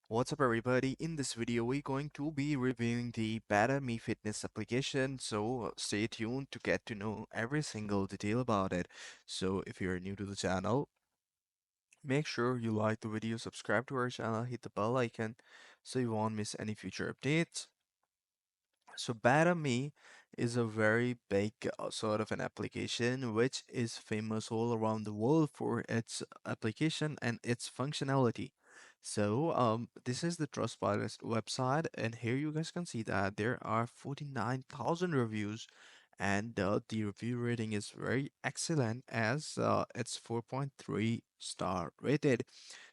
What's up everybody? In this video we're going to be reviewing the BetterMe fitness application, so stay tuned to get to know every single detail about it. So if you're new to the channel, make sure you like the video, subscribe to our channel, hit the bell icon so you won't miss any future updates. So BetterMe is a very big sort of an application which is famous all around the world for its application and its functionality. So this is the Trustpilot website, and here you guys can see that there are 49,000 reviews, and the review rating is very excellent as it's 4.3 star rated.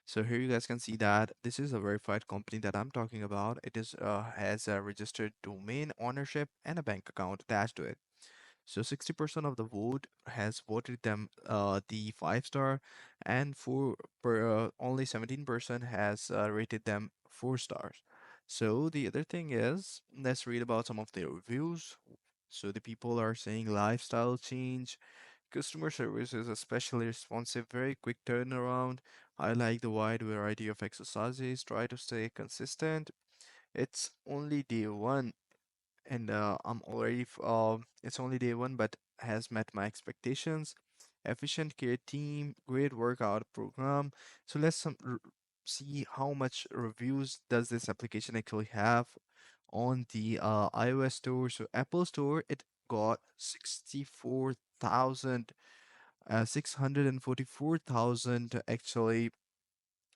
So here you guys can see that this is a verified company that I'm talking about. It is has a registered domain ownership and a bank account attached to it. So 60% of the vote has voted them the 5 star, and only 17% has rated them 4 stars. So the other thing is, let's read about some of the reviews. So the people are saying lifestyle change. Customer service is especially responsive, very quick turnaround. I like the wide variety of exercises, try to stay consistent. It's only day one, and it's only day one, but has met my expectations. Efficient care team, great workout program. So see how much reviews does this application actually have on the iOS store. So Apple Store, it got 644,000 actually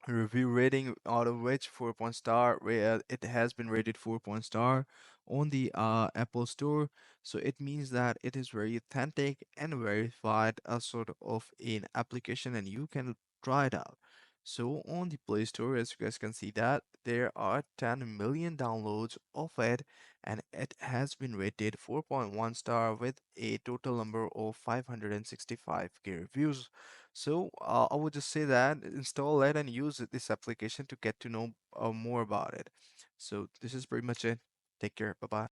review rating, out of which 4 point star, where it has been rated 4 point star on the Apple Store. So it means that it is very authentic and verified as sort of an application, and you can try it out. So on the Play Store, as you guys can see that there are 10 million downloads of it, and it has been rated 4.1 star with a total number of 565k reviews. So I would just say that install it and use this application to get to know more about it. So this is pretty much it. Take care. Bye bye.